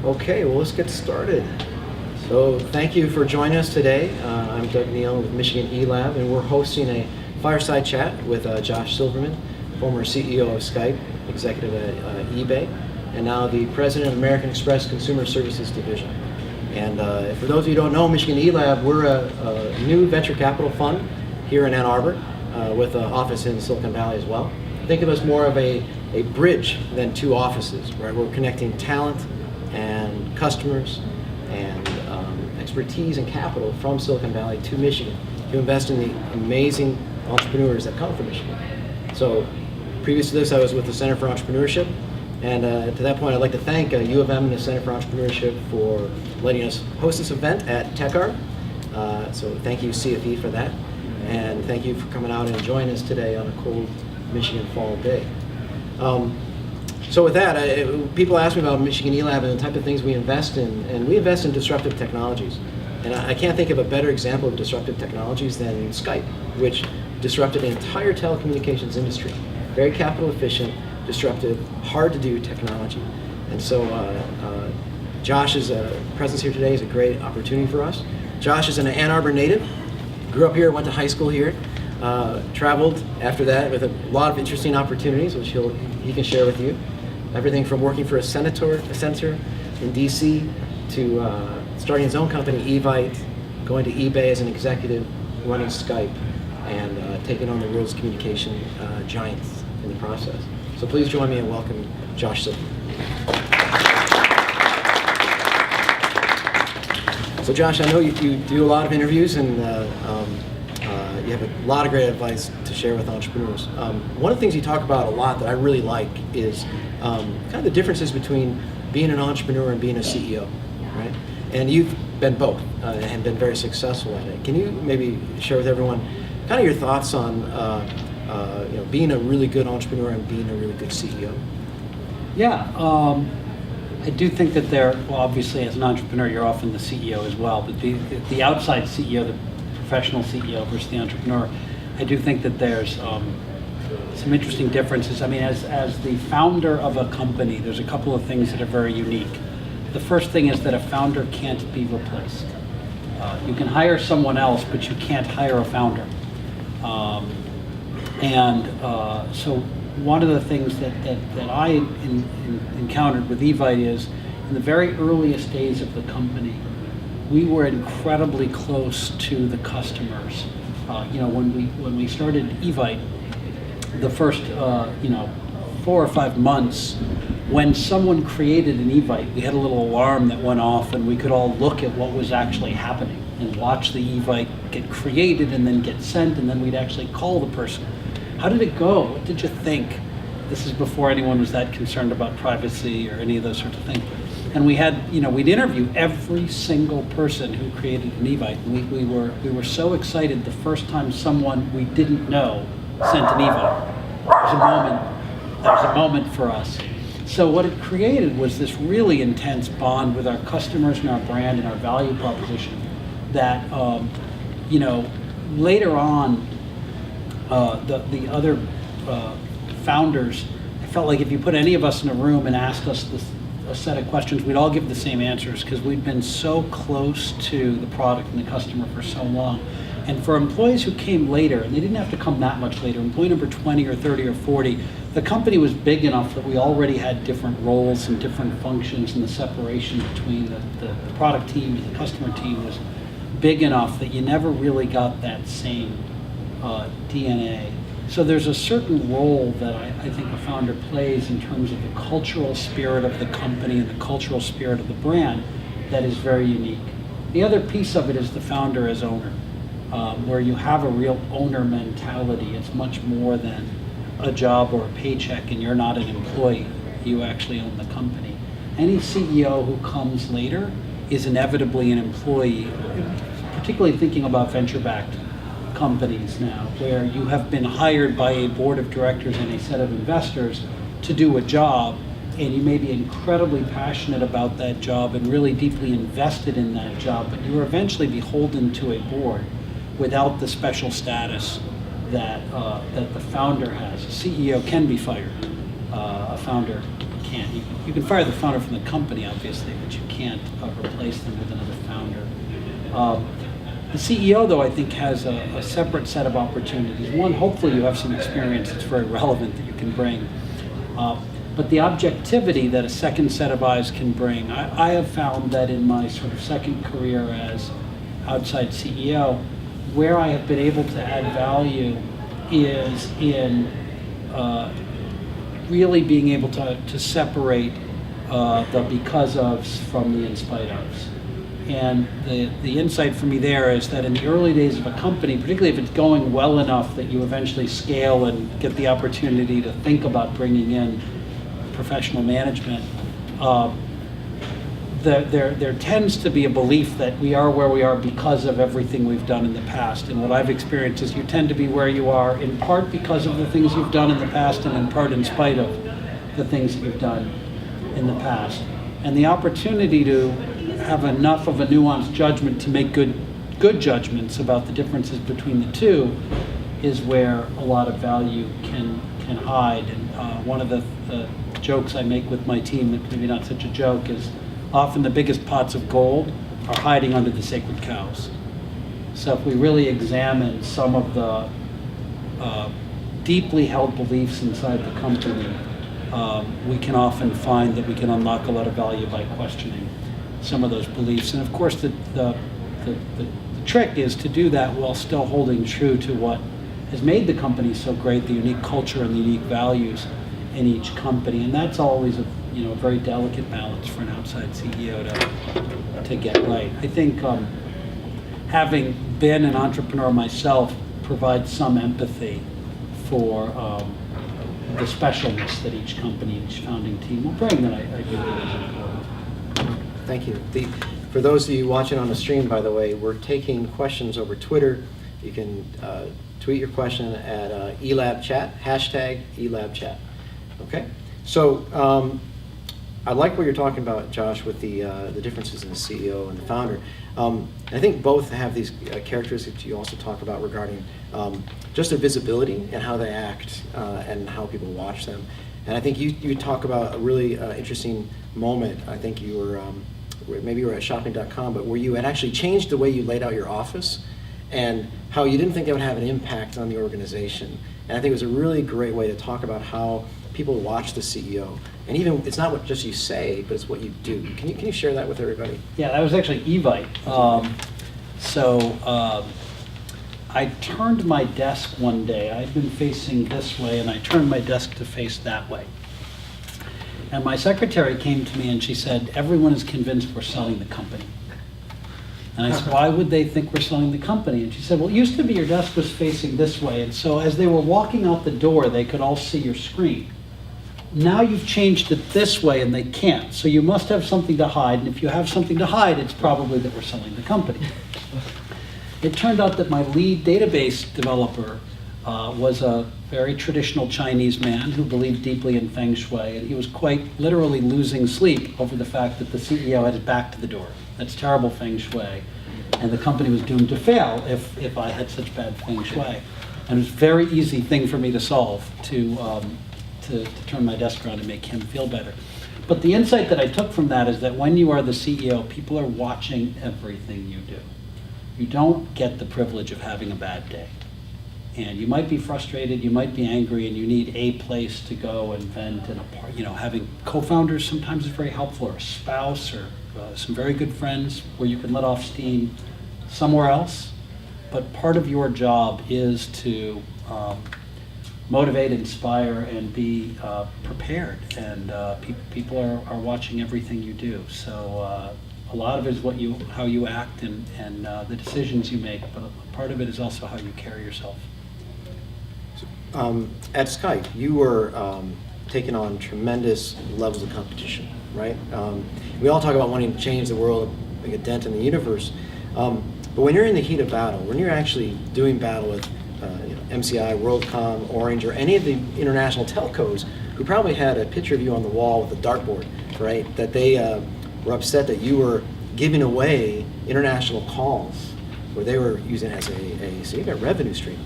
Okay, well, let's get started. So thank you for joining us today. I'm Neal of Michigan eLab, and we're hosting a Fireside Chat with Josh Silverman, former CEO of Skype, executive at eBay, and now the president of American Express Consumer Services Division. And for those of you who don't know, Michigan eLab, we're a new venture capital fund here in Ann Arbor with an office in Silicon Valley as well. Think of us more of a bridge than two offices, right? We're connecting talent and customers and expertise and capital from Silicon Valley to Michigan to invest in the amazing entrepreneurs that come from Michigan. So previous to this, I was with the Center for Entrepreneurship, and to that point, I'd like to thank U of M and the Center for Entrepreneurship for letting us host this event at TechArb. So thank you, CFE, for that, and thank you for coming out and joining us today on a cold Michigan fall day. So with that, people ask me about Michigan eLab and the type of things we invest in, and we invest in disruptive technologies. And I can't think of a better example of disruptive technologies than Skype, which disrupted the entire telecommunications industry. Very capital efficient, disruptive, hard to do technology. And so Josh's presence here today is a great opportunity for us. Josh is an Ann Arbor native, grew up here, went to high school here, traveled after that with a lot of interesting opportunities, which he can share with you. Everything from working for a senator in DC to starting his own company, eVite, going to eBay as an executive, running Skype, and taking on the world's communication giants in the process. So please join me in welcoming Josh Silverman. So Josh, I know you do a lot of interviews, and you have a lot of great advice to share with entrepreneurs. One of the things you talk about a lot that I really like is kind of the differences between being an entrepreneur and being a CEO, right? And you've been both and been very successful at it. Can you maybe share with everyone kind of your thoughts on being a really good entrepreneur and being a really good CEO? Yeah, I do think that obviously as an entrepreneur, you're often the CEO as well, but the outside CEO, the professional CEO versus the entrepreneur, I do think that there's some interesting differences. I mean, as the founder of a company, there's a couple of things that are very unique. The first thing is that a founder can't be replaced. You can hire someone else, but you can't hire a founder. So one of the things that I encountered with eVite is, in the very earliest days of the company, we were incredibly close to the customers. When we started eVite, the first 4 or 5 months, when someone created an eVite, we had a little alarm that went off, and we could all look at what was actually happening and watch the eVite get created and then get sent, and then we'd actually call the person. How did it go? What did you think? This is before anyone was that concerned about privacy or any of those sorts of things. And we had, we'd interview every single person who created an eVite. We were so excited the first time someone we didn't know sent an eVite. There was a moment for us. So what it created was this really intense bond with our customers and our brand and our value proposition that, later on, the other founders, I felt like if you put any of us in a room and asked us a set of questions, we'd all give the same answers because we'd been so close to the product and the customer for so long. And for employees who came later, and they didn't have to come that much later, employee number 20 or 30 or 40, the company was big enough that we already had different roles and different functions, and the separation between the product team and the customer team was big enough that you never really got that same DNA. So there's a certain role that I think a founder plays in terms of the cultural spirit of the company and the cultural spirit of the brand that is very unique. The other piece of it is the founder as owner, where you have a real owner mentality. It's much more than a job or a paycheck, and you're not an employee. You actually own the company. Any CEO who comes later is inevitably an employee, particularly thinking about venture-backed companies now, where you have been hired by a board of directors and a set of investors to do a job, and you may be incredibly passionate about that job and really deeply invested in that job, but you are eventually beholden to a board without the special status that the founder has. A CEO can be fired. A founder can't. You can fire the founder from the company, obviously, but you can't replace them with another founder. The CEO, though, I think has a separate set of opportunities. One, hopefully you have some experience that's very relevant that you can bring. But the objectivity that a second set of eyes can bring, I have found that in my sort of second career as outside CEO, where I have been able to add value is in really being able to separate the because ofs from the in spite ofs. And the insight for me there is that in the early days of a company, particularly if it's going well enough that you eventually scale and get the opportunity to think about bringing in professional management, there tends to be a belief that we are where we are because of everything we've done in the past. And what I've experienced is you tend to be where you are in part because of the things you've done in the past and in part in spite of the things that you've done in the past. And the opportunity to have enough of a nuanced judgment to make good judgments about the differences between the two is where a lot of value can hide. And one of the jokes I make with my team, that maybe not such a joke, is often the biggest pots of gold are hiding under the sacred cows. So if we really examine some of the deeply held beliefs inside the company, we can often find that we can unlock a lot of value by questioning some of those beliefs. And of course, the trick is to do that while still holding true to what has made the company so great, the unique culture and the unique values in each company. And that's always a very delicate balance for an outside CEO to get right. I think having been an entrepreneur myself provides some empathy for the specialness that each company, each founding team will bring that I believe is important. Thank you. For those of you watching on the stream, by the way, we're taking questions over Twitter. You can tweet your question at eLab Chat, hashtag eLab Chat. Okay? So I like what you're talking about, Josh, with the differences in the CEO and the founder. I think both have these characteristics you also talk about regarding just their visibility and how they act and how people watch them. And I think you talk about a really interesting moment. I think you were, maybe you were at shopping.com, but where you had actually changed the way you laid out your office and how you didn't think that would have an impact on the organization. And I think it was a really great way to talk about how people watch the CEO. And even, it's not what just you say, but it's what you do. Can you share that with everybody? Yeah, that was actually Evite. I turned my desk one day. I'd been facing this way, and I turned my desk to face that way. And my secretary came to me and she said, "Everyone is convinced we're selling the company." And I said, "Why would they think we're selling the company?" And she said, "Well, it used to be your desk was facing this way, and so as they were walking out the door, they could all see your screen. Now you've changed it this way and they can't, so you must have something to hide, and if you have something to hide, it's probably that we're selling the company." It turned out that my lead database developer was a very traditional Chinese man who believed deeply in Feng Shui, and he was quite literally losing sleep over the fact that the CEO had his back to the door. That's terrible Feng Shui, and the company was doomed to fail if I had such bad Feng Shui. And it was a very easy thing for me to solve, to turn my desk around and make him feel better. But the insight that I took from that is that when you are the CEO, people are watching everything you do. You don't get the privilege of having a bad day. And you might be frustrated, you might be angry, and you need a place to go and vent. And having co-founders sometimes is very helpful, or a spouse, or some very good friends where you can let off steam somewhere else. But part of your job is to motivate, inspire, and be prepared. And people are watching everything you do. So a lot of it is how you act and the decisions you make, but a part of it is also how you carry yourself. At Skype, you were taking on tremendous levels of competition, right? We all talk about wanting to change the world, make a dent in the universe. But when you're in the heat of battle, when you're actually doing battle with MCI, WorldCom, Orange, or any of the international telcos who probably had a picture of you on the wall with a dartboard, right? That they were upset that you were giving away international calls where they were using it as a significant revenue stream.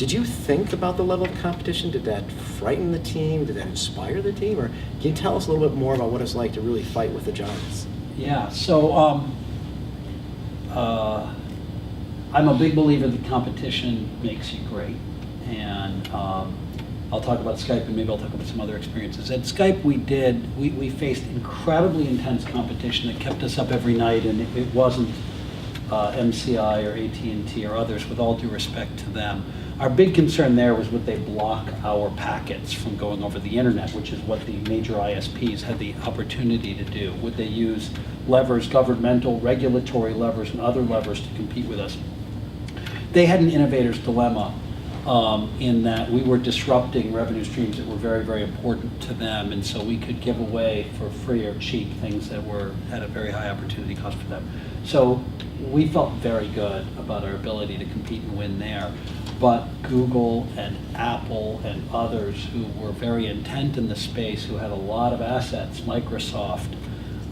Did you think about the level of competition? Did that frighten the team? Did that inspire the team? Or can you tell us a little bit more about what it's like to really fight with the giants? Yeah, so I'm a big believer that competition makes you great. And I'll talk about Skype, and maybe I'll talk about some other experiences. At Skype, we faced incredibly intense competition that kept us up every night, and it wasn't MCI or AT&T or others, with all due respect to them. Our big concern there was would they block our packets from going over the internet, which is what the major ISPs had the opportunity to do. Would they use levers, governmental, regulatory levers, and other levers to compete with us? They had an innovator's dilemma in that we were disrupting revenue streams that were very, very important to them, and so we could give away for free or cheap things that had a very high opportunity cost for them. So we felt very good about our ability to compete and win there. But Google and Apple and others who were very intent in the space, who had a lot of assets, Microsoft,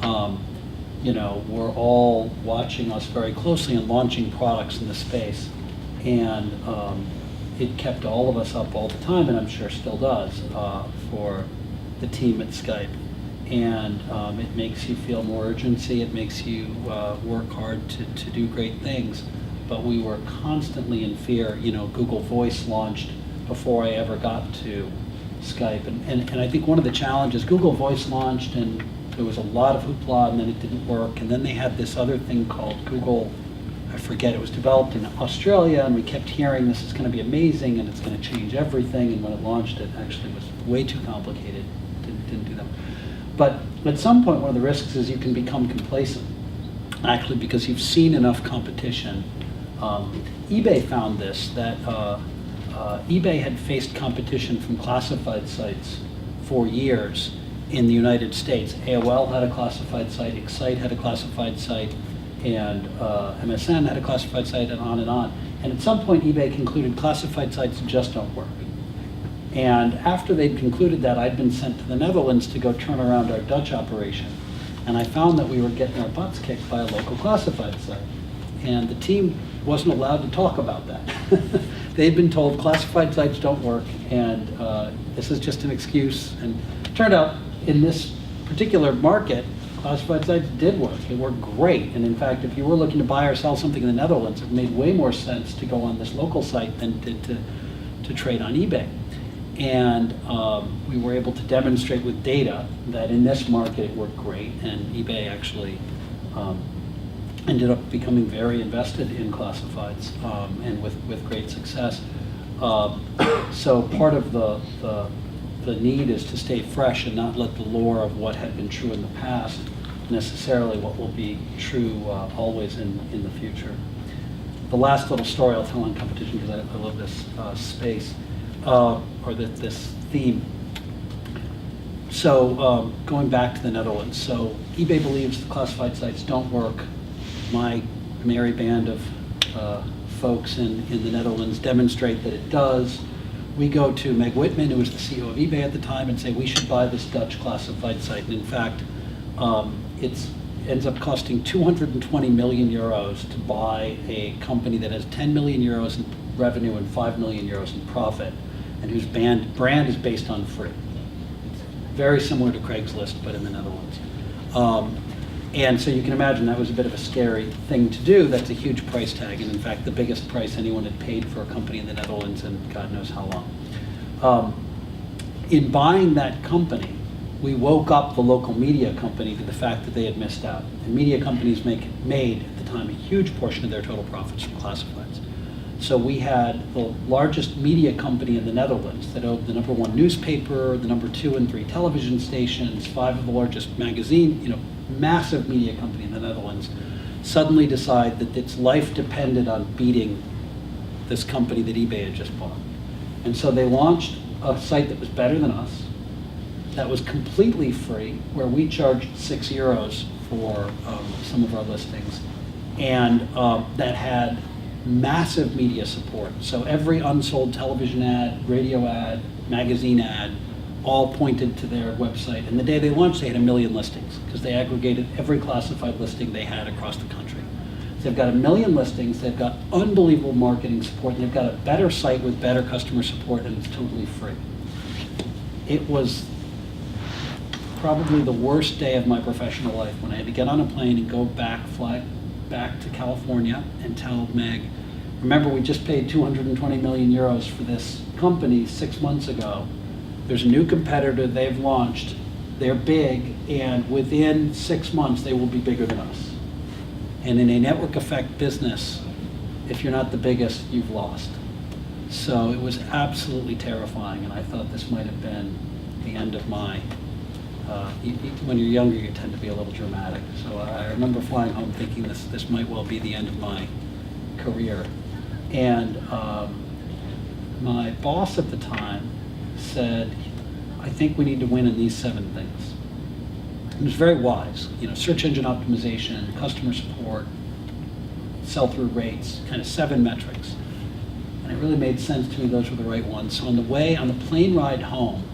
were all watching us very closely and launching products in the space. And it kept all of us up all the time, and I'm sure still does, for the team at Skype. And it makes you feel more urgency, it makes you work hard to do great things. But we were constantly in fear. Google Voice launched before I ever got to Skype. And I think one of the challenges, Google Voice launched and there was a lot of hoopla and then it didn't work. And then they had this other thing called Google, I forget, it was developed in Australia, and we kept hearing this is going to be amazing and it's going to change everything. And when it launched, it actually was way too complicated, didn't do them. But at some point, one of the risks is you can become complacent, actually, because you've seen enough competition. eBay found this, that eBay had faced competition from classified sites for years in the United States. AOL had a classified site, Excite had a classified site, and MSN had a classified site, and on and on. And at some point, eBay concluded classified sites just don't work. And after they'd concluded that, I'd been sent to the Netherlands to go turn around our Dutch operation. And I found that we were getting our butts kicked by a local classified site. And the team wasn't allowed to talk about that. They'd been told classified sites don't work, and this is just an excuse. And it turned out in this particular market, classified sites did work. They worked great. And in fact, if you were looking to buy or sell something in the Netherlands, it made way more sense to go on this local site than to trade on eBay. And we were able to demonstrate with data that in this market it worked great, and eBay actually ended up becoming very invested in classifieds, and with great success. So part of the need is to stay fresh and not let the lore of what had been true in the past necessarily what will be true always in the future. The last little story I'll tell on competition, because I love this space, or this theme. So going back to the Netherlands, so eBay believes the classified sites don't work. My merry band of folks in the Netherlands demonstrate that it does. We go to Meg Whitman, who was the CEO of eBay at the time, and say we should buy this Dutch classified site. And in fact, it ends up costing 220 million euros to buy a company that has 10 million euros in revenue and 5 million euros in profit, and whose brand is based on free. It's very similar to Craigslist, but in the Netherlands. And so you can imagine that was a bit of a scary thing to do. That's a huge price tag, and in fact, the biggest price anyone had paid for a company in the Netherlands in God knows how long. In buying that company, we woke up the local media company to the fact that they had missed out. And media companies made, at the time, a huge portion of their total profits from classifieds. So we had the largest media company in the Netherlands that owned the #1 newspaper, the #2 and 3 television stations, 5 of the largest magazine, massive media company in the Netherlands, suddenly decide that its life depended on beating this company that eBay had just bought. And so they launched a site that was better than us, that was completely free, where we charged €6 for some of our listings, and that had massive media support. So every unsold television ad, radio ad, magazine ad, all pointed to their website. And the day they launched, they had 1 million listings, because they aggregated every classified listing they had across the country. So they've got 1 million listings, they've got unbelievable marketing support, and they've got a better site with better customer support, and it's totally free. It was probably the worst day of my professional life when I had to get on a plane and fly back to California and tell Meg, remember we just paid 220 million euros for this company 6 months ago. There's a new competitor they've launched. They're big, and within 6 months they will be bigger than us. And in a network effect business, if you're not the biggest, you've lost. So it was absolutely terrifying, and I thought this might have been the end of my when you're younger, you tend to be a little dramatic. So I remember flying home thinking this might well be the end of my career. And my boss at the time said, I think we need to win in these 7 things. It was very wise. Search engine optimization, customer support, sell-through rates, kind of 7 metrics. And it really made sense to me those were the right ones. So on the plane ride home,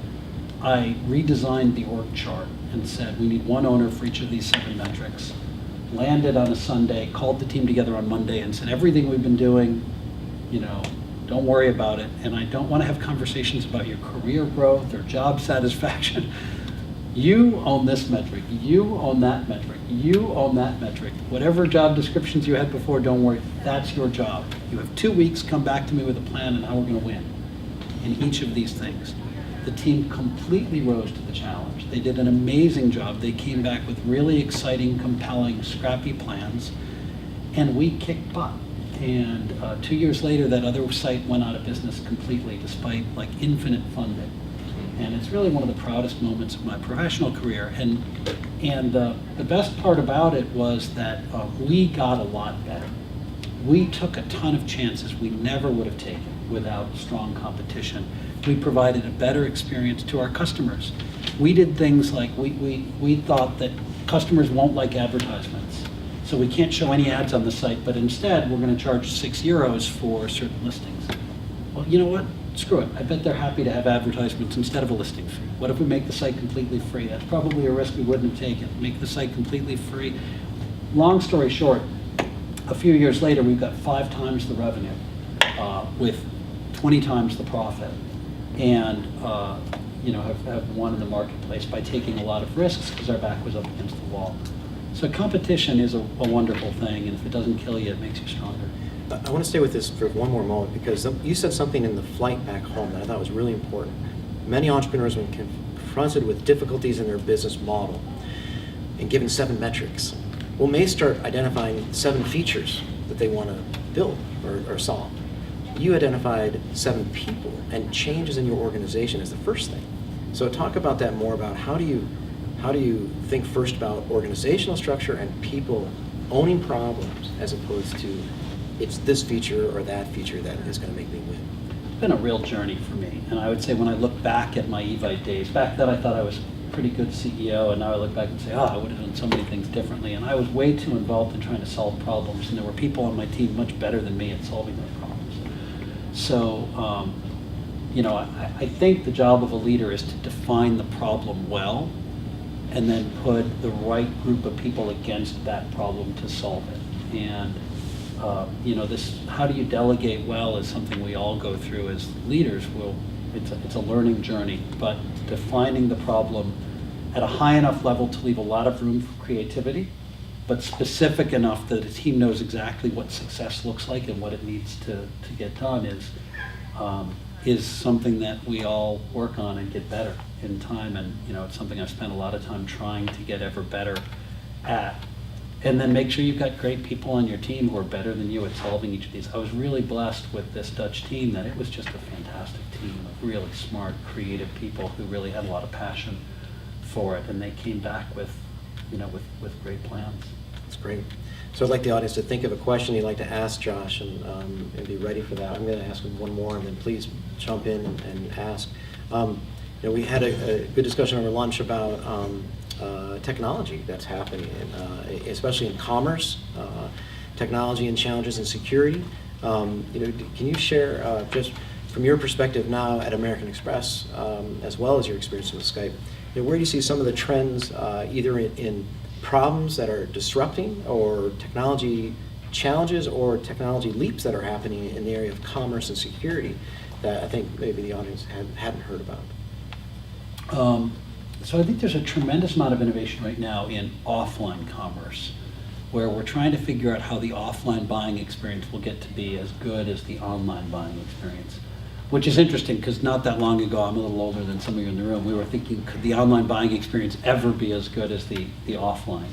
I redesigned the org chart and said we need 1 owner for each of these 7 metrics. Landed on a Sunday, called the team together on Monday and said everything we've been doing, don't worry about it. And I don't want to have conversations about your career growth or job satisfaction. You own this metric, you own that metric, you own that metric. Whatever job descriptions you had before, don't worry, that's your job. You have 2 weeks, come back to me with a plan and how we're going to win in each of these things. The team completely rose to the challenge. They did an amazing job. They came back with really exciting, compelling, scrappy plans, and we kicked butt. And 2 years later, that other site went out of business completely, despite infinite funding. And it's really one of the proudest moments of my professional career. And the best part about it was that we got a lot better. We took a ton of chances we never would have taken without strong competition. We provided a better experience to our customers. We did things like we thought that customers won't like advertisements, so we can't show any ads on the site, but instead we're going to charge €6 for certain listings. Well, you know what? Screw it. I bet they're happy to have advertisements instead of a listing fee. What if we make the site completely free? That's probably a risk we wouldn't have taken. Make the site completely free. Long story short, a few years later, we've got 5 times the revenue with 20 times the profit, and have won in the marketplace by taking a lot of risks because our back was up against the wall. So competition is a wonderful thing, and if it doesn't kill you, it makes you stronger. I want to stay with this for one more moment because you said something in the flight back home that I thought was really important. Many entrepreneurs, when confronted with difficulties in their business model and given 7 metrics, may start identifying 7 features that they want to build or solve. You identified 7 people and changes in your organization as the first thing. So talk about that more, about how do you think first about organizational structure and people owning problems as opposed to it's this feature or that feature that is going to make me win. It's been a real journey for me, and I would say when I look back at my Evite days, back then I thought I was a pretty good CEO, and now I look back and say, I would have done so many things differently, and I was way too involved in trying to solve problems, and there were people on my team much better than me at solving those problems. So, I think the job of a leader is to define the problem well, and then put the right group of people against that problem to solve it. And this how do you delegate well is something we all go through as leaders. It's a learning journey, but defining the problem at a high enough level to leave a lot of room for creativity, but specific enough that a team knows exactly what success looks like and what it needs to get done is something that we all work on and get better in time. And it's something I've spent a lot of time trying to get ever better at. And then make sure you've got great people on your team who are better than you at solving each of these. I was really blessed with this Dutch team that it was just a fantastic team of really smart, creative people who really had a lot of passion for it, and they came back with great plans. That's great. So I'd like the audience to think of a question you'd like to ask Josh and be ready for that. I'm going to ask him one more, and then please jump in and ask. We had a good discussion over lunch about technology that's happening, especially in commerce, technology and challenges in security. Can you share just from your perspective now at American Express, as well as your experience with Skype, where do you see some of the trends, either in problems that are disrupting or technology challenges or technology leaps that are happening in the area of commerce and security that I think maybe the audience hadn't heard about? So I think there's a tremendous amount of innovation right now in offline commerce, where we're trying to figure out how the offline buying experience will get to be as good as the online buying experience. Which is interesting, because not that long ago, I'm a little older than some of you in the room, we were thinking, could the online buying experience ever be as good as the offline?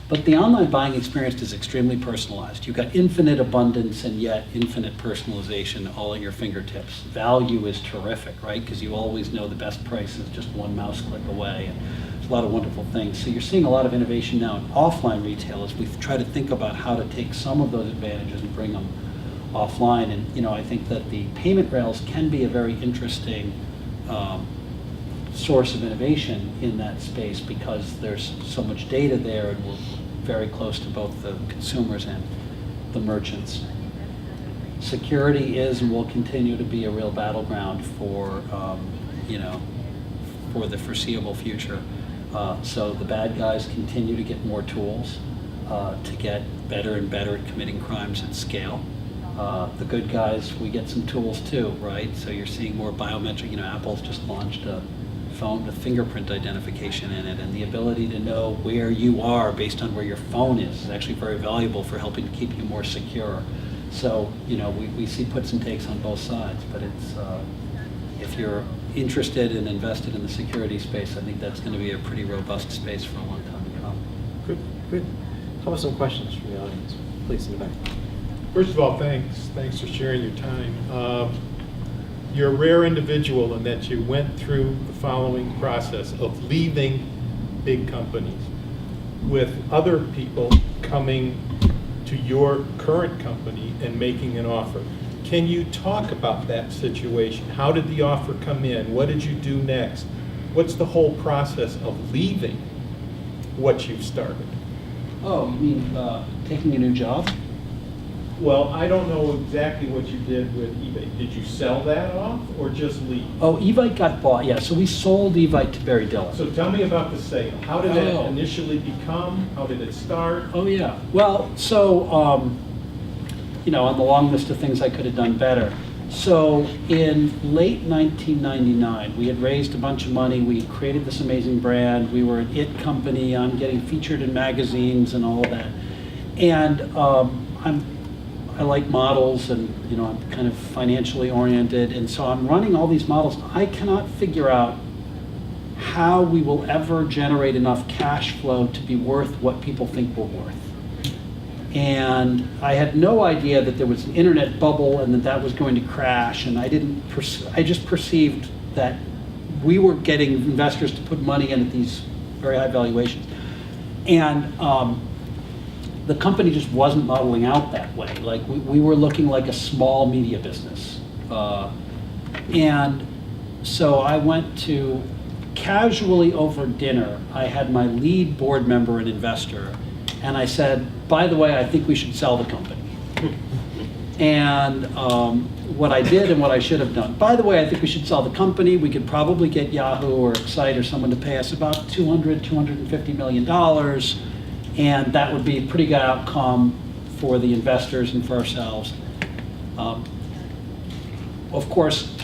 But the online buying experience is extremely personalized. You've got infinite abundance and yet infinite personalization all at your fingertips. Value is terrific, right? Because you always know the best price is just one mouse click away. And there's a lot of wonderful things. So you're seeing a lot of innovation now in offline retail as we try to think about how to take some of those advantages and bring them offline. And I think that the payment rails can be a very interesting source of innovation in that space, because there's so much data there, and we're very close to both the consumers and the merchants. Security is and will continue to be a real battleground for for the foreseeable future. So the bad guys continue to get more tools to get better and better at committing crimes at scale. The good guys, we get some tools too, right? So you're seeing more biometric. Apple's just launched a phone with fingerprint identification in it, and the ability to know where you are based on where your phone is actually very valuable for helping to keep you more secure. So we see puts and takes on both sides, but it's if you're interested and invested in the security space, I think that's going to be a pretty robust space for a long time to come. Good. How about some questions from the audience? Please, in the back. First of all, thanks for sharing your time. You're a rare individual in that you went through the following process of leaving big companies with other people coming to your current company and making an offer. Can you talk about that situation? How did the offer come in? What did you do next? What's the whole process of leaving what you've started? Oh, you mean taking a new job? Well, I don't know exactly what you did with eBay. Did you sell that off or just leave? Oh, Evite got bought, yeah. So we sold Evite to Barry Diller. So tell me about the sale. How did it initially become? How did it start? Oh, yeah. Well, so, on the long list of things I could have done better. So in late 1999, we had raised a bunch of money. We created this amazing brand. We were an IT company. I'm getting featured in magazines and all of that. And I like models, and I'm kind of financially oriented, and so I'm running all these models. I cannot figure out how we will ever generate enough cash flow to be worth what people think we're worth. And I had no idea that there was an internet bubble and that was going to crash, and I just perceived that we were getting investors to put money in at these very high valuations. And the company just wasn't modeling out that way. Like we were looking like a small media business. And so I went to, casually over dinner, I had my lead board member and investor, and I said, by the way, I think we should sell the company. And what I did and what I should have done. By the way, I think we should sell the company. We could probably get Yahoo or Excite or someone to pay us about $250 million. And that would be a pretty good outcome for the investors and for ourselves. Of course,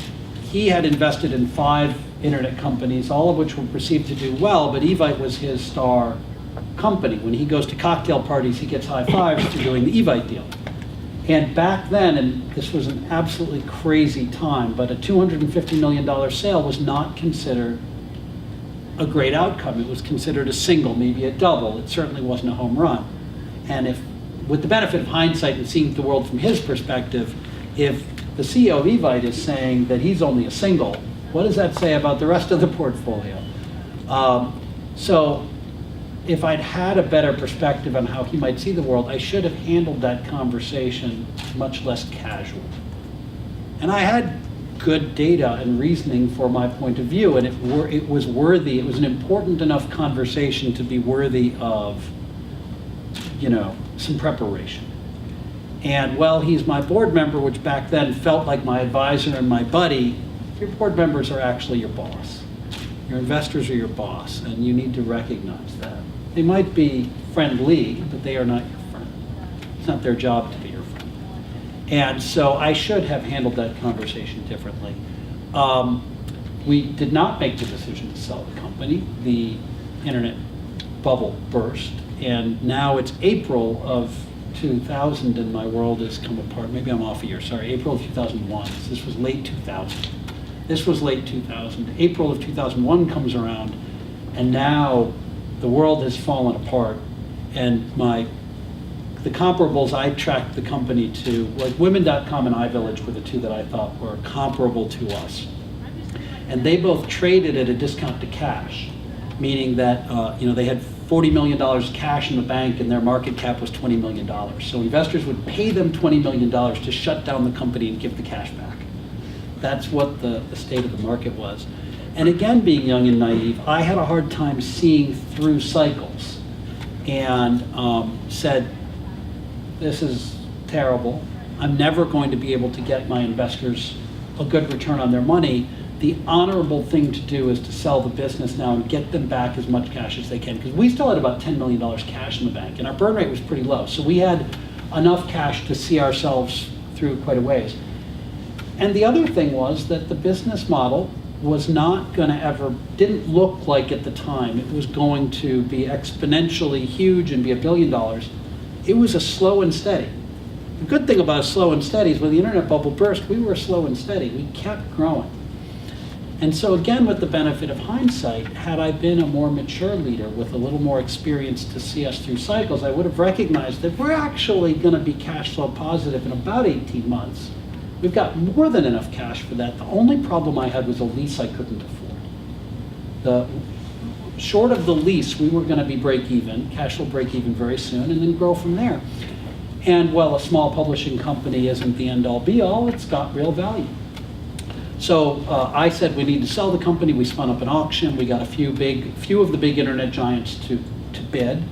he had invested in 5 internet companies, all of which were perceived to do well, but Evite was his star company. When he goes to cocktail parties, he gets high fives for doing the Evite deal. And back then, and this was an absolutely crazy time, but a $250 million sale was not considered a great outcome. It was considered a single, maybe a double. It certainly wasn't a home run. And if, with the benefit of hindsight and seeing the world from his perspective, if the CEO of Evite is saying that he's only a single, what does that say about the rest of the portfolio? So if I'd had a better perspective on how he might see the world, I should have handled that conversation much less casual. And I had good data and reasoning for my point of view, and it was worthy. It was an important enough conversation to be worthy of, some preparation. And well, he's my board member, which back then felt like my advisor and my buddy. Your board members are actually your boss. Your investors are your boss, and you need to recognize that. They might be friendly, but they are not your friend. It's not their job to be your friend. And so I should have handled that conversation differently. We did not make the decision to sell the company. The internet bubble burst, and now it's April of 2000 and my world has come apart. Maybe I'm off a year, sorry, April of 2001. So this was late 2000. This was late 2000. April of 2001 comes around, and now the world has fallen apart, and the comparables I tracked the company to, like Women.com and iVillage were the two that I thought were comparable to us. And they both traded at a discount to cash, meaning that they had $40 million cash in the bank and their market cap was $20 million. So investors would pay them $20 million to shut down the company and give the cash back. That's what the state of the market was. And again, being young and naive, I had a hard time seeing through cycles and said, this is terrible. I'm never going to be able to get my investors a good return on their money. The honorable thing to do is to sell the business now and get them back as much cash as they can. Because we still had about $10 million cash in the bank, and our burn rate was pretty low. So we had enough cash to see ourselves through quite a ways. And the other thing was that the business model was not going to didn't look like at the time it was going to be exponentially huge and be $1 billion. It was a slow and steady. The good thing about slow and steady is when the internet bubble burst, we were slow and steady. We kept growing. And so again, with the benefit of hindsight, had I been a more mature leader with a little more experience to see us through cycles, I would have recognized that we're actually going to be cash flow positive in about 18 months. We've got more than enough cash for that. The only problem I had was a lease I couldn't afford. Short of the lease, we were going to be break even, cash flow break even very soon, and then grow from there. And while a small publishing company isn't the end all be all, it's got real value. So I said we need to sell the company. We spun up an auction. We got a few of the big internet giants to bid.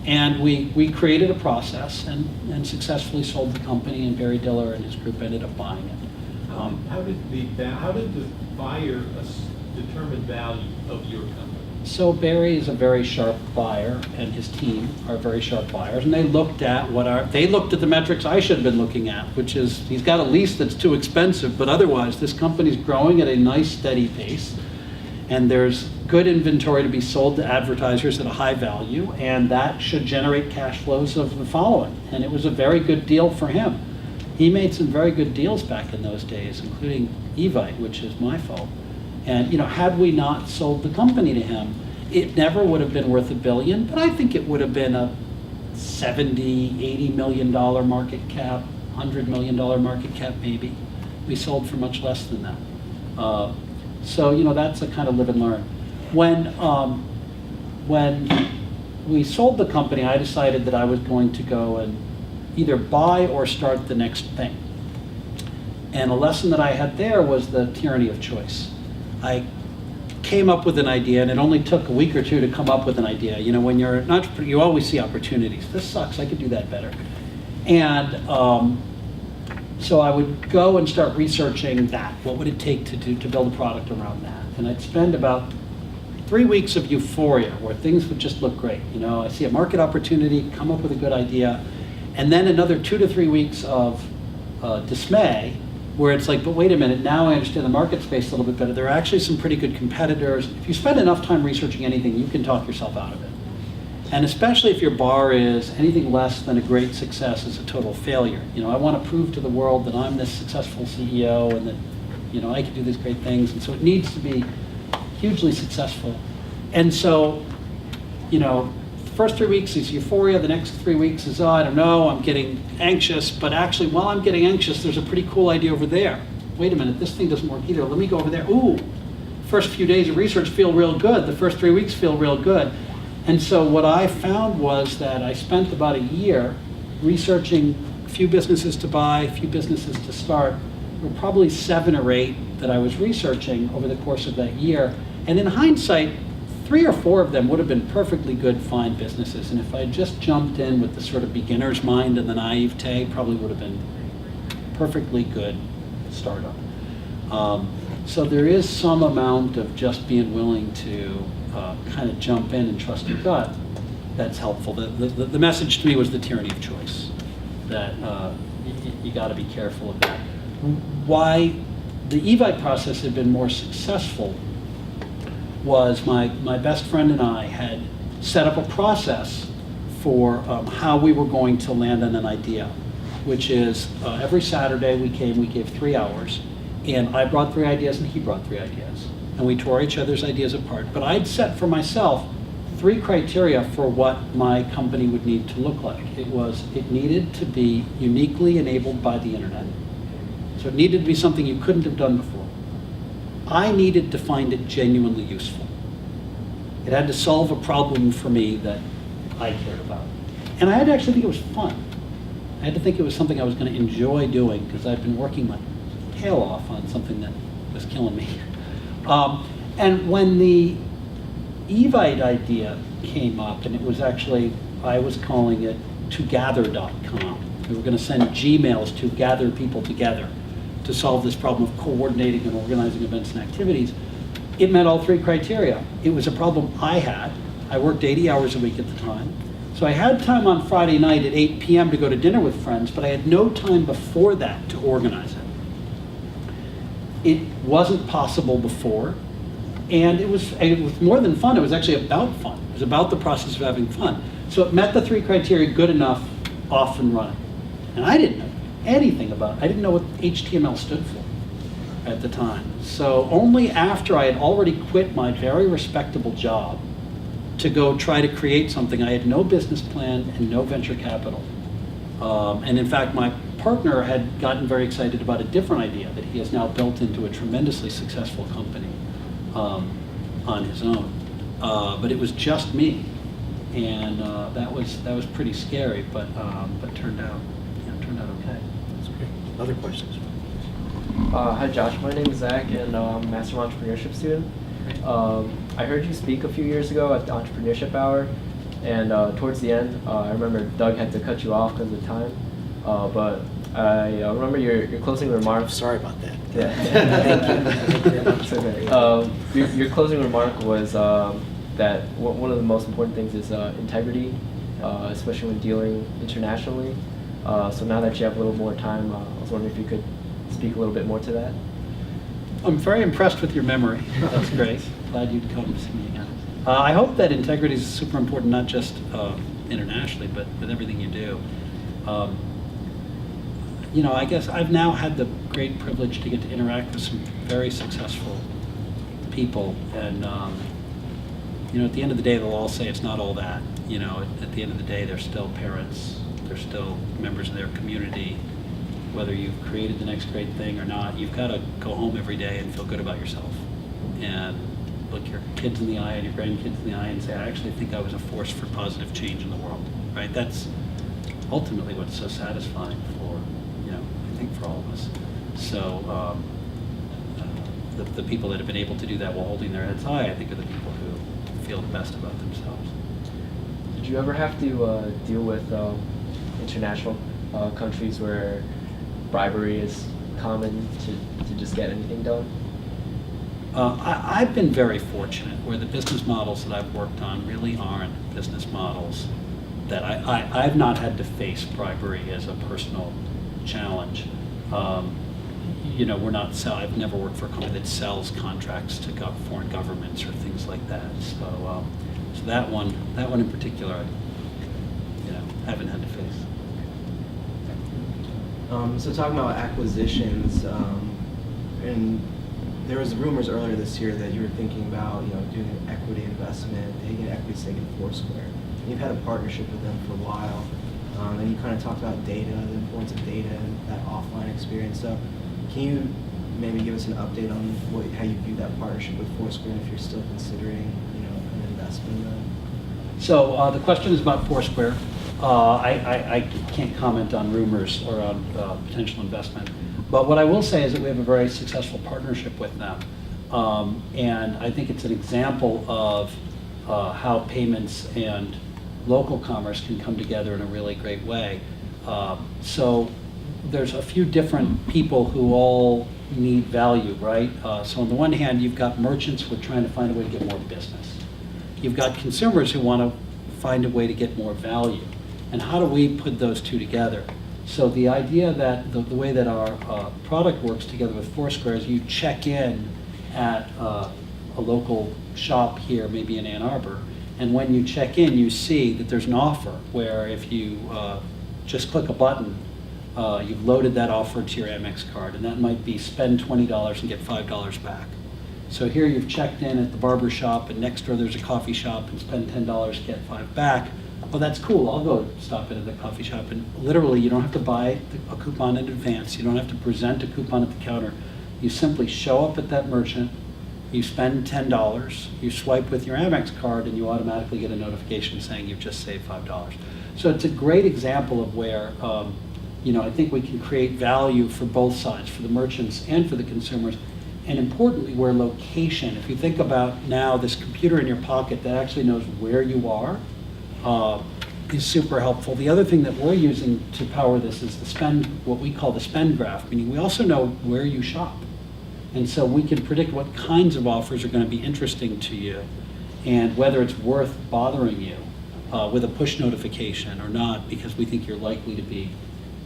And we created a process and successfully sold the company, and Barry Diller and his group ended up buying it. How did the buyer determine value of your company? So Barry is a very sharp buyer, and his team are very sharp buyers, and they looked at the metrics I should have been looking at, which is he's got a lease that's too expensive, but otherwise this company's growing at a nice steady pace, and there's good inventory to be sold to advertisers at a high value, and that should generate cash flows of the following. And it was a very good deal for him. He made some very good deals back in those days, including Evite, which is my fault. And had we not sold the company to him, it never would have been worth $1 billion, but I think it would have been a $70, $80 million market cap, $100 million market cap maybe. We sold for much less than that. So that's a kind of live and learn. When we sold the company, I decided that I was going to go and either buy or start the next thing. And a lesson that I had there was the tyranny of choice. I came up with an idea, and it only took a week or two to come up with an idea. When you're an entrepreneur, you always see opportunities. This sucks, I could do that better. And so I would go and start researching that. What would it take to build a product around that? And I'd spend about 3 weeks of euphoria where things would just look great. I see a market opportunity, come up with a good idea, and then another 2 to 3 weeks of dismay, where it's like, but wait a minute, now I understand the market space a little bit better. There are actually some pretty good competitors. If you spend enough time researching anything, you can talk yourself out of it. And especially if your bar is anything less than a great success is a total failure. I want to prove to the world that I'm this successful CEO and that, I can do these great things. And so it needs to be hugely successful. And so, the first 3 weeks is euphoria. The next 3 weeks is, I don't know, I'm getting anxious. But actually, while I'm getting anxious, there's a pretty cool idea over there. Wait a minute, this thing doesn't work either. Let me go over there. Ooh, first few days of research feel real good. The first 3 weeks feel real good. And so what I found was that I spent about a year researching a few businesses to buy, a few businesses to start. There were probably 7 or 8 that I was researching over the course of that year. And in hindsight, 3 or 4 of them would have been perfectly good, fine businesses. And if I had just jumped in with the sort of beginner's mind and the naivete, probably would have been perfectly good startup. So there is some amount of just being willing to kind of jump in and trust your gut that's helpful. The message to me was the tyranny of choice. that you got to be careful of that. Why the Evite process had been more successful was my best friend and I had set up a process for how we were going to land on an idea, which is every Saturday we gave 3 hours, and I brought 3 ideas and he brought 3 ideas. And we tore each other's ideas apart. But I'd set for myself 3 criteria for what my company would need to look like. It needed to be uniquely enabled by the internet. So it needed to be something you couldn't have done before. I needed to find it genuinely useful. It had to solve a problem for me that I cared about. And I had to actually think it was fun. I had to think it was something I was going to enjoy doing because I'd been working my tail off on something that was killing me. And when the Evite idea came up, and it was actually, I was calling it togather.com. We were going to send Gmails to gather people together to solve this problem of coordinating and organizing events and activities. It met all 3 criteria. It was a problem I had. I worked 80 hours a week at the time. So I had time on Friday night at 8 p.m. to go to dinner with friends, but I had no time before that to organize it. It wasn't possible before, and it was more than fun. It was actually about fun. It was about the process of having fun. So it met the 3 criteria good enough, off and running. And I didn't know anything about it. I didn't know what HTML stood for at the time. So only after I had already quit my very respectable job to go try to create something, I had no business plan and no venture capital. And in fact, my partner had gotten very excited about a different idea that he has now built into a tremendously successful company on his own. But it was just me, and that was pretty scary, but turned out okay. That's great. Other questions? Hi Josh, my name is Zach and I'm a Master of Entrepreneurship student. I heard you speak a few years ago at the Entrepreneurship Hour, and towards the end, I remember Doug had to cut you off because of time, but I remember your closing remark. Sorry about that. Yeah. Thank you. It's okay. Your closing remark was that one of the most important things is integrity, especially when dealing internationally. So now that you have a little more time, I was wondering if you could speak a little bit more to that. I'm very impressed with your memory. That's great. Glad you'd come to see me again. I hope that integrity is super important, not just internationally, but with everything you do. I guess I've now had the great privilege to get to interact with some very successful people, and at the end of the day, they'll all say it's not all that. At the end of the day, they're still parents, they're still members of their community. Whether you've created the next great thing or not, you've got to go home every day and feel good about yourself, and look your kids in the eye and your grandkids in the eye and say, I actually think I was a force for positive change in the world, right? That's ultimately what's so satisfying for, I think for all of us. So the people that have been able to do that while holding their heads high, I think are the people who feel the best about themselves. Did you ever have to deal with international countries where bribery is common to just get anything done? I've been very fortunate where the business models that I've worked on really aren't business models that I've not had to face bribery as a personal challenge. I've never worked for a company that sells contracts to foreign governments or things like that. So that one in particular, I haven't had to face. So talking about acquisitions, and there was rumors earlier this year that you were thinking about, doing an equity investment, taking an equity stake in Foursquare. And you've had a partnership with them for a while, and you kind of talked about data, the importance of data, and that offline experience. So, can you maybe give us an update on how you view that partnership with Foursquare, and if you're still considering, an investment in them? So the question is about Foursquare. I can't comment on rumors or on potential investment, but what I will say is that we have a very successful partnership with them, and I think it's an example of how payments and local commerce can come together in a really great way. So there's a few different people who all need value, right? So on the one hand, you've got merchants who are trying to find a way to get more business. You've got consumers who want to find a way to get more value. And how do we put those two together? So the idea that the way that our product works together with Foursquare is you check in at a local shop here, maybe in Ann Arbor, and when you check in, you see that there's an offer where if you just click a button, you've loaded that offer to your Amex card, and that might be spend $20 and get $5 back. So here you've checked in at the barber shop, and next door there's a coffee shop, and spend $10, get $5 back. Well, that's cool. I'll go stop in at the coffee shop, and literally you don't have to buy a coupon in advance. You don't have to present a coupon at the counter. You simply show up at that merchant, you spend $10, you swipe with your Amex card, and you automatically get a notification saying you've just saved $5. So it's a great example of where I think we can create value for both sides, for the merchants and for the consumers. And importantly, where location, if you think about now this computer in your pocket that actually knows where you are, is super helpful. The other thing that we're using to power this is the spend, what we call the spend graph, meaning we also know where you shop. And so we can predict what kinds of offers are going to be interesting to you and whether it's worth bothering you with a push notification or not, because we think you're likely to be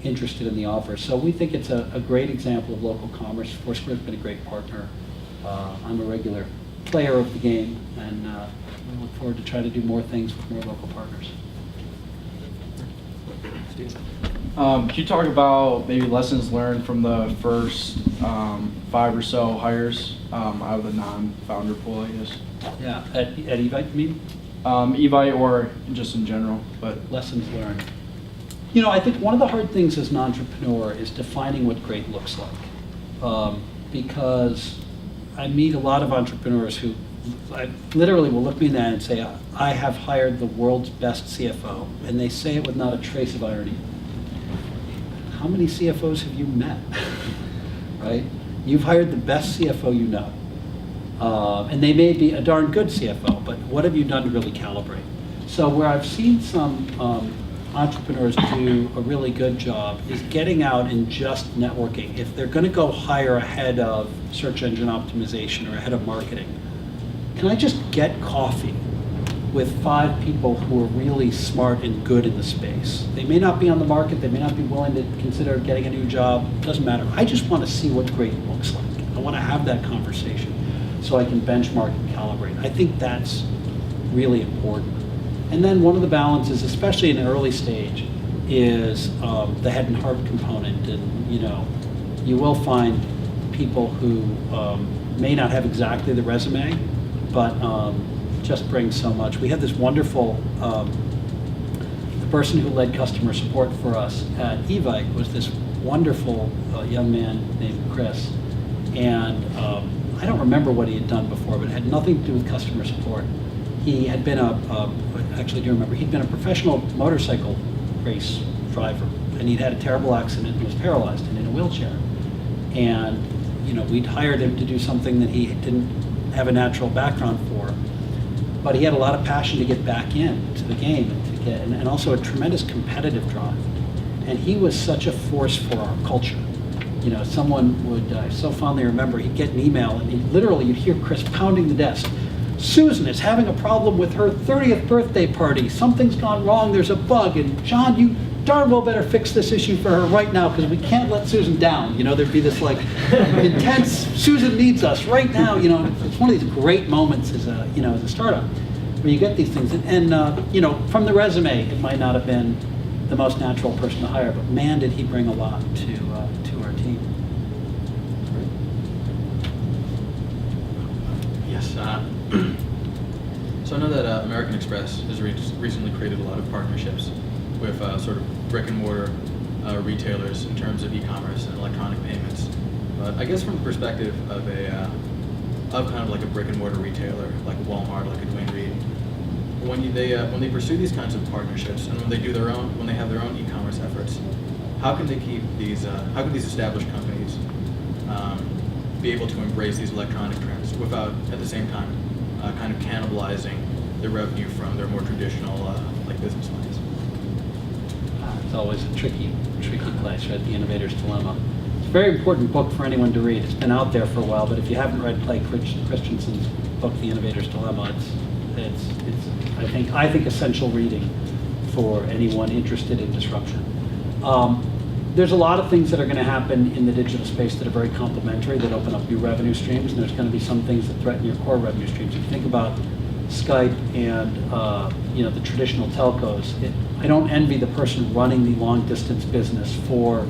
interested in the offer. So we think it's a great example of local commerce. Foursquare's been a great partner. I'm a regular player of the game, and we look forward to trying to do more things with more local partners. Can you talk about maybe lessons learned from the first 5 or so hires out of the non-founder pool, I guess? Yeah, at eVite, you mean? eVite or just in general, but Lessons learned. I think one of the hard things as an entrepreneur is defining what great looks like. Because I meet a lot of entrepreneurs who literally will look me in the eye and say, I have hired the world's best CFO, and they say it with not a trace of irony. How many CFOs have you met? Right? You've hired the best CFO you know. And they may be a darn good CFO, but what have you done to really calibrate? So where I've seen some entrepreneurs do a really good job is getting out and just networking. If they're going to go hire a head of search engine optimization or a head of marketing, can I just get coffee with 5 people who are really smart and good in the space? They may not be on the market, they may not be willing to consider getting a new job, doesn't matter. I just want to see what great looks like. I want to have that conversation so I can benchmark and calibrate. I think that's really important. And then one of the balances, especially in an early stage, is the head and heart component. And you will find people who may not have exactly the resume, but just bring so much. We had this wonderful, the person who led customer support for us at eVite was this wonderful young man named Chris. And I don't remember what he had done before, but it had nothing to do with customer support. He had been actually do remember, he'd been a professional motorcycle race driver, and he'd had a terrible accident and was paralyzed and in a wheelchair. And we'd hired him to do something that he didn't have a natural background for, but he had a lot of passion to get back into the game and also a tremendous competitive drive. And he was such a force for our culture. Someone would, I so fondly remember, he'd get an email and you'd hear Chris pounding the desk. Susan is having a problem with her 30th birthday party. Something's gone wrong, there's a bug, and John, you darn well better fix this issue for her right now because we can't let Susan down. There'd be this intense, Susan needs us right now. It's one of these great moments as a startup where you get these things. And from the resume, it might not have been the most natural person to hire, but man, did he bring a lot to our team. Yes. So I know that American Express has recently created a lot of partnerships with sort of brick and mortar retailers in terms of e-commerce and electronic payments. But I guess from the perspective of kind of like a brick and mortar retailer, like a Walmart, like a Dwayne Reed, when they pursue these kinds of partnerships and when they have their own e-commerce efforts, how can they keep these? How can these established companies be able to embrace these electronic trends without, at the same time, kind of cannibalizing the revenue from their more traditional business lines? It's always a tricky place, right? The Innovator's Dilemma. It's a very important book for anyone to read. It's been out there for a while, but if you haven't read Clay Christensen's book, The Innovator's Dilemma, it's I think essential reading for anyone interested in disruption. there's a lot of things that are going to happen in the digital space that are very complementary, that open up new revenue streams, and there's going to be some things that threaten your core revenue streams. If you think about Skype and the traditional telcos, I don't envy the person running the long distance business for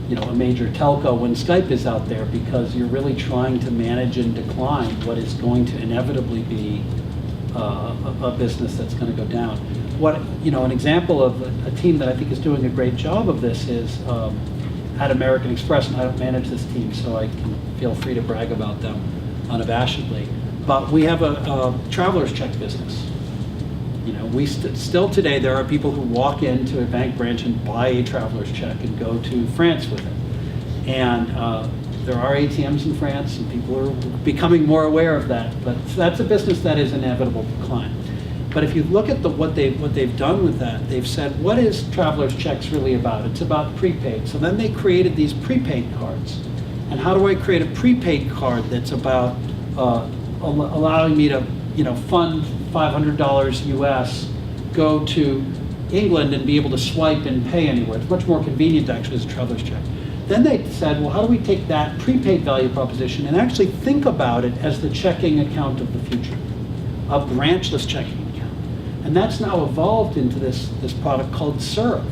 a major telco when Skype is out there, because you're really trying to manage and decline what is going to inevitably be a business that's going to go down. An example of a team that I think is doing a great job of this is at American Express, and I don't manage this team, so I can feel free to brag about them unabashedly. But we have a traveler's check business. We still today, there are people who walk into a bank branch and buy a traveler's check and go to France with it. And there are ATMs in France, and people are becoming more aware of that. But that's a business that is inevitable decline. But if you look at what they've done with that, they've said, what is traveler's checks really about? It's about prepaid. So then they created these prepaid cards. And how do I create a prepaid card that's about allowing me to fund $500 US, go to England and be able to swipe and pay anywhere? It's much more convenient actually as a traveler's check. Then they said, well, how do we take that prepaid value proposition and actually think about it as the checking account of the future, a branchless checking account? And that's now evolved into this product called Serve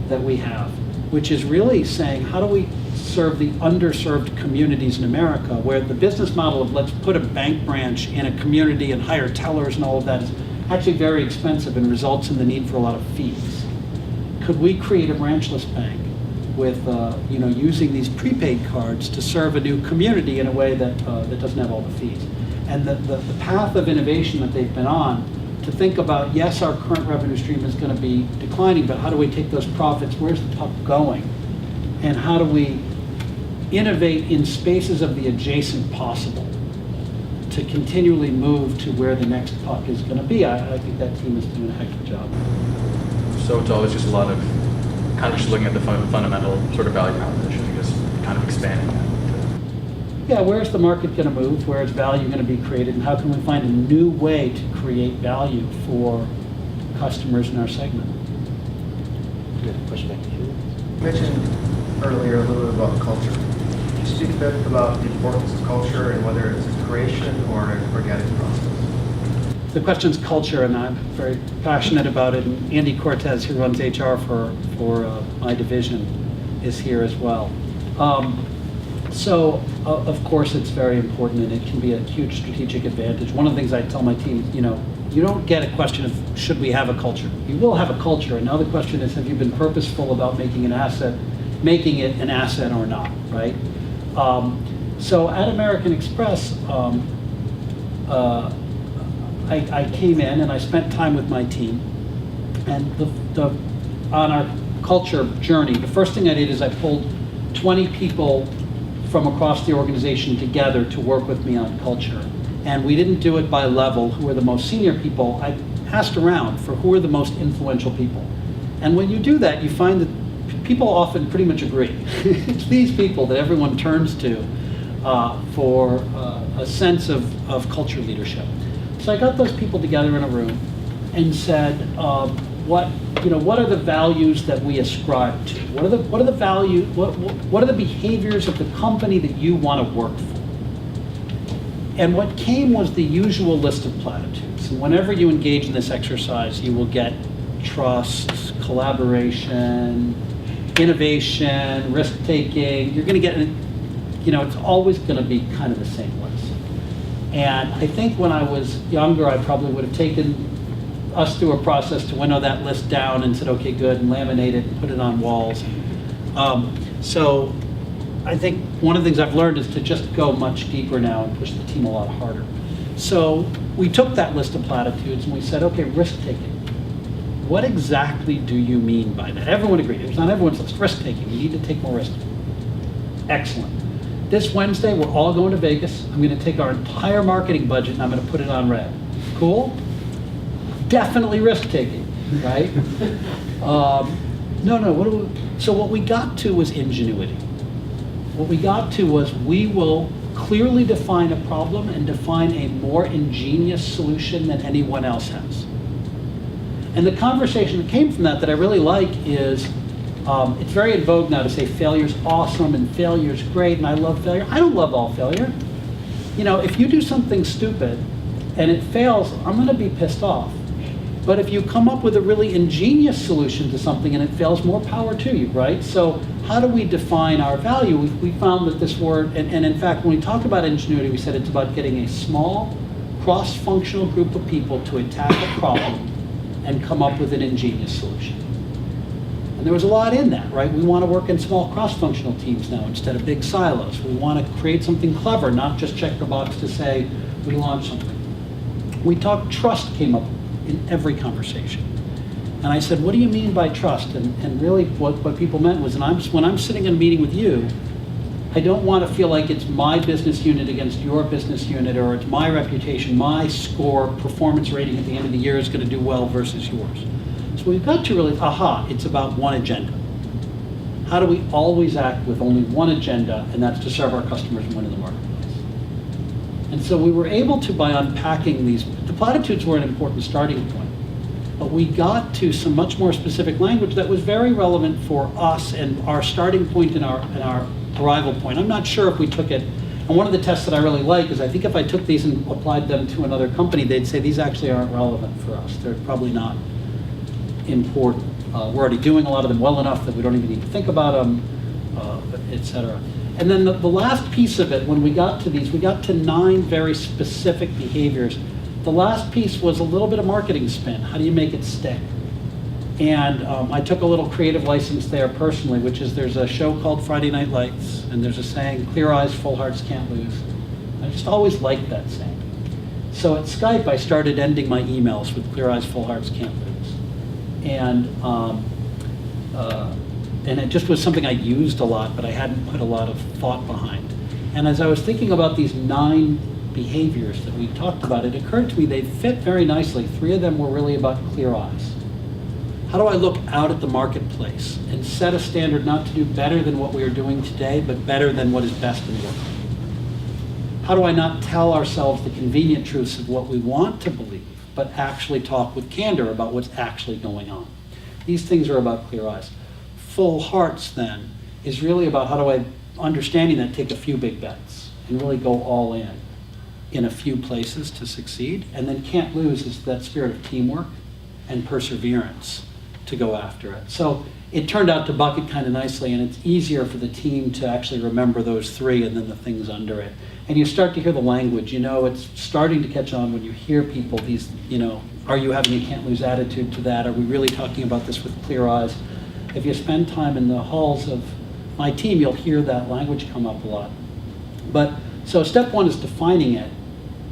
that we have, which is really saying, how do we serve the underserved communities in America, where the business model of let's put a bank branch in a community and hire tellers and all of that is actually very expensive and results in the need for a lot of fees. Could we create a branchless bank with using these prepaid cards to serve a new community in a way that doesn't have all the fees? And the path of innovation that they've been on to think about, yes, our current revenue stream is going to be declining, but how do we take those profits? Where's the puck going? And how do we innovate in spaces of the adjacent possible to continually move to where the next puck is going to be? I think that team is doing a heck of a job. So it's always just a lot of kind of just looking at the fundamental sort of value proposition, I guess, kind of expanding that. Yeah, where's the market going to move? Where is value going to be created? And how can we find a new way to create value for customers in our segment? Question back to you. You mentioned earlier a little bit about culture. Can you speak a bit about the importance of culture and whether it's a creation or an organic process? The question's culture, and I'm very passionate about it. And Andy Cortez, who runs HR for my division, is here as well. So, of course, it's very important, and it can be a huge strategic advantage. One of the things I tell my team, you don't get a question of should we have a culture. You will have a culture, and now the question is, have you been purposeful about making it an asset or not, right? So at American Express, I came in and I spent time with my team, and on our culture journey, the first thing I did is I pulled 20 people from across the organization together to work with me on culture. And we didn't do it by level, who are the most senior people. I asked around for who are the most influential people. And when you do that, you find that people often pretty much agree. It's these people that everyone turns to for a sense of culture leadership. So I got those people together in a room and said, what are the values that we ascribe to? What are the values? What are the behaviors of the company that you want to work for? And what came was the usual list of platitudes. And whenever you engage in this exercise, you will get trust, collaboration, innovation, risk-taking. You're going to get, it's always going to be kind of the same list. And I think when I was younger, I probably would have taken us through a process to winnow that list down and said, okay, good, and laminate it and put it on walls. So I think one of the things I've learned is to just go much deeper now and push the team a lot harder. So we took that list of platitudes and we said, okay, risk-taking. What exactly do you mean by that? Everyone agreed. It was on everyone's list. Risk-taking. We need to take more risk. Excellent. This Wednesday, we're all going to Vegas. I'm going to take our entire marketing budget and I'm going to put it on red. Cool? Definitely risk-taking, right? No. So what we got to was ingenuity. What we got to was we will clearly define a problem and define a more ingenious solution than anyone else has. And the conversation that came from that I really like is, It's very in vogue now to say failure's awesome and failure's great and I love failure. I don't love all failure. If you do something stupid and it fails, I'm going to be pissed off. But if you come up with a really ingenious solution to something and it fails, more power to you, right? So how do we define our value? We found that this word, and in fact, when we talk about ingenuity, we said it's about getting a small, cross-functional group of people to attack a problem and come up with an ingenious solution. And there was a lot in that, right? We want to work in small cross-functional teams now instead of big silos. We want to create something clever, not just check the box to say we launched something. We talked, trust came up in every conversation. And I said, what do you mean by trust? And really what people meant was, when I'm sitting in a meeting with you, I don't want to feel like it's my business unit against your business unit, or it's my reputation, my score, performance rating at the end of the year is going to do well versus yours. So we've got to really, it's about one agenda. How do we always act with only one agenda, and that's to serve our customers and win in the marketplace? And so we were able to, by unpacking these, the platitudes were an important starting point, but we got to some much more specific language that was very relevant for us and our starting point and our arrival point. I'm not sure if we took it, and one of the tests that I really like is I think if I took these and applied them to another company, they'd say these actually aren't relevant for us. They're probably not important. We're already doing a lot of them well enough that we don't even need to think about them, et cetera. And then the last piece of it, when we got to these, we got to 9 very specific behaviors. The last piece was a little bit of marketing spin. How do you make it stick? And I took a little creative license there personally, which is there's a show called Friday Night Lights, and there's a saying, clear eyes, full hearts can't lose. I just always liked that saying. So at Skype, I started ending my emails with clear eyes, full hearts can't lose. And it just was something I used a lot, but I hadn't put a lot of thought behind. And as I was thinking about these 9 behaviors that we talked about, it occurred to me they fit very nicely. 3 of them were really about clear eyes. How do I look out at the marketplace and set a standard not to do better than what we are doing today, but better than what is best in the world? How do I not tell ourselves the convenient truths of what we want to believe, but actually talk with candor about what's actually going on? These things are about clear eyes. Full hearts, then, is really about how do I, understanding that, take a few big bets and really go all in a few places to succeed. And then can't lose is that spirit of teamwork and perseverance to go after it. So it turned out to bucket kind of nicely, and it's easier for the team to actually remember those 3 and then the things under it. And you start to hear the language, it's starting to catch on when you hear people, these, are you having a can't lose attitude to that? Are we really talking about this with clear eyes? If you spend time in the halls of my team, you'll hear that language come up a lot. So step 1 is defining it.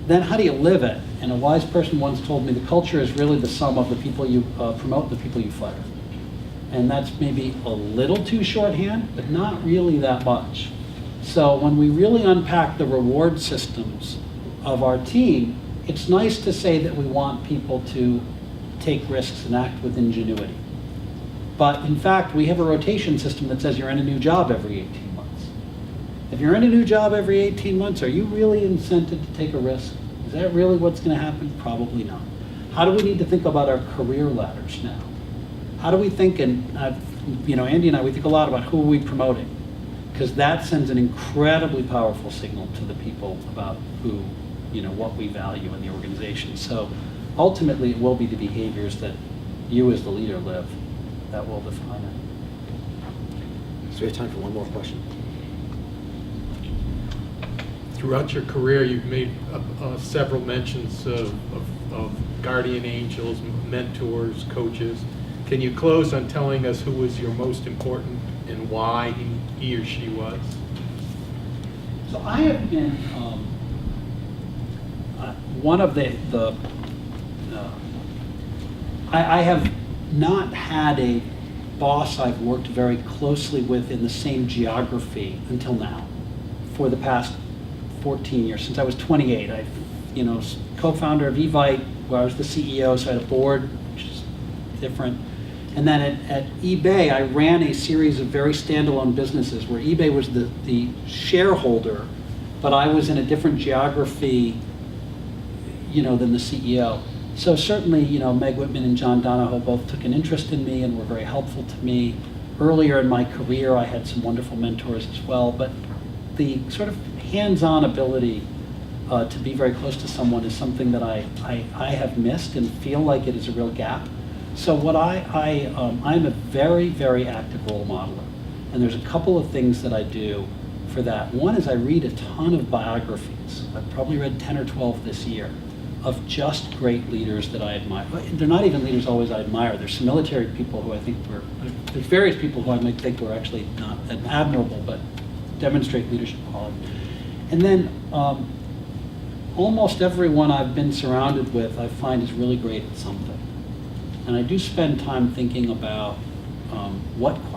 Then how do you live it? And a wise person once told me the culture is really the sum of the people you promote and the people you fire. And that's maybe a little too shorthand, but not really that much. So when we really unpack the reward systems of our team, it's nice to say that we want people to take risks and act with ingenuity. But in fact, we have a rotation system that says you're in a new job every 18 months. If you're in a new job every 18 months, are you really incented to take a risk? Is that really what's going to happen? Probably not. How do we need to think about our career ladders now? How do we think, and Andy and I, we think a lot about who are we promoting? Because that sends an incredibly powerful signal to the people about who, what we value in the organization. So ultimately, it will be the behaviors that you as the leader live that will define it. So we have time for one more question. Throughout your career, you've made several mentions of guardian angels, mentors, coaches. Can you close on telling us who was your most important and why he or she was? So I have been one of I have not had a boss I've worked very closely with in the same geography until now, for the past 14 years, since I was 28. I, co-founder of eVite, where I was the CEO, so I had a board, which is different. And then at eBay, I ran a series of very standalone businesses where eBay was the shareholder, but I was in a different geography, than the CEO. So certainly, Meg Whitman and John Donahoe both took an interest in me and were very helpful to me. Earlier in my career, I had some wonderful mentors as well, but the sort of hands-on ability to be very close to someone is something that I have missed and feel like it is a real gap. So what I'm a very, very active role modeler, and there's a couple of things that I do for that. One is I read a ton of biographies. I've probably read 10 or 12 this year of just great leaders that I admire. They're not even leaders always I admire. There's some military people who I think there's various people who I might think were actually not admirable, but demonstrate leadership quality. And then almost everyone I've been surrounded with I find is really great at something. And I do spend time thinking about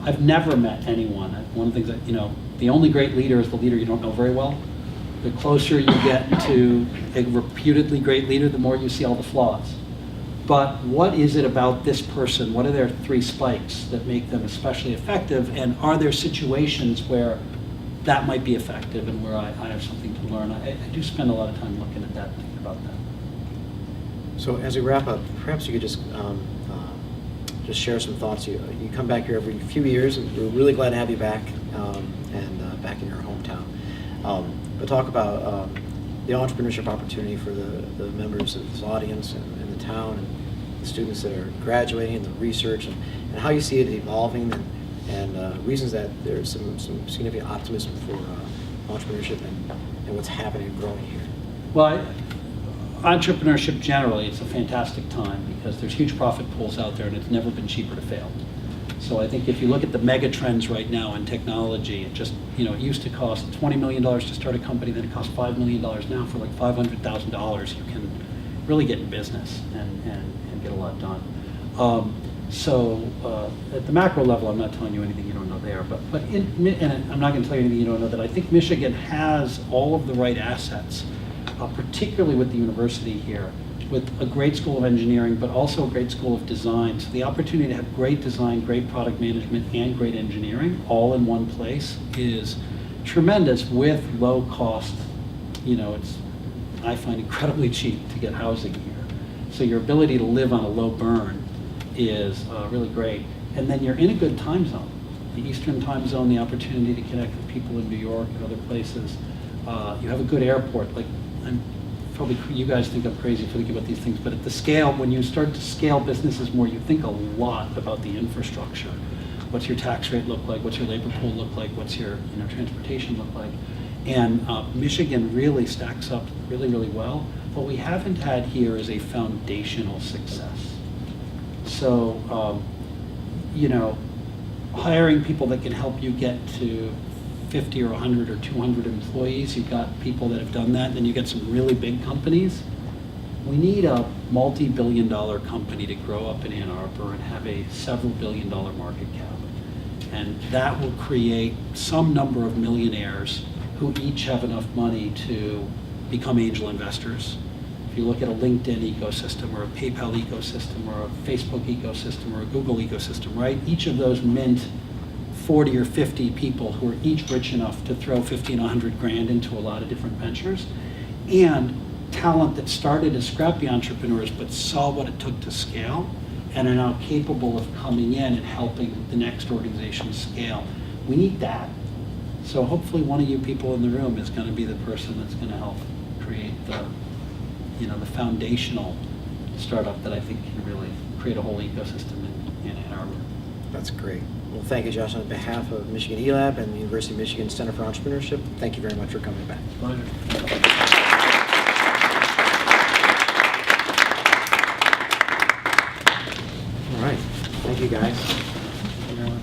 I've never met anyone. One of the things that, the only great leader is the leader you don't know very well. The closer you get to a reputedly great leader, the more you see all the flaws. But what is it about this person? What are their 3 spikes that make them especially effective? And are there situations where that might be effective and where I have something to learn? I do spend a lot of time looking at that, thinking about that. So as we wrap up, perhaps you could just share some thoughts. You come back here every few years, and we're really glad to have you back, and back in your hometown. But talk about the entrepreneurship opportunity for the members of this audience and the town and the students that are graduating and the research and how you see it evolving and reasons that there's some significant optimism for entrepreneurship and what's happening and growing here. Well, entrepreneurship generally, it's a fantastic time because there's huge profit pools out there and it's never been cheaper to fail. So I think if you look at the mega trends right now in technology, it used to cost $20 million to start a company, then it costs $5 million now. For like $500,000, you can really get in business and get a lot done. At the macro level, I'm not telling you anything you don't know there, but and I'm not going to tell you anything you don't know that I think Michigan has all of the right assets, particularly with the university here, with a great school of engineering, but also a great school of design. So the opportunity to have great design, great product management, and great engineering all in one place is tremendous with low cost. It's, I find, incredibly cheap to get housing here. So your ability to live on a low burn is really great. And then you're in a good time zone. The Eastern time zone, the opportunity to connect with people in New York and other places. You have a good airport. Probably you guys think I'm crazy for thinking about these things, but at the scale, when you start to scale businesses more, you think a lot about the infrastructure. What's your tax rate look like? What's your labor pool look like? What's your transportation look like? And Michigan really stacks up really, really well. What we haven't had here is a foundational success. So, hiring people that can help you get to 50 or 100 or 200 employees. You've got people that have done that, and then you get some really big companies. We need a multi-billion-dollar company to grow up in Ann Arbor and have a several billion-dollar market cap. And that will create some number of millionaires who each have enough money to become angel investors. If you look at a LinkedIn ecosystem or a PayPal ecosystem or a Facebook ecosystem or a Google ecosystem, right? Each of those mint 40 or 50 people who are each rich enough to throw 50 and 100 grand into a lot of different ventures, and talent that started as scrappy entrepreneurs but saw what it took to scale and are now capable of coming in and helping the next organization scale. We need that. So hopefully one of you people in the room is going to be the person that's going to help create the foundational startup that I think can really create a whole ecosystem in Ann Arbor. That's great. Well, thank you, Josh. On behalf of Michigan eLab and the University of Michigan Center for Entrepreneurship, thank you very much for coming back. Pleasure. All right. Thank you, guys. Thank you very much.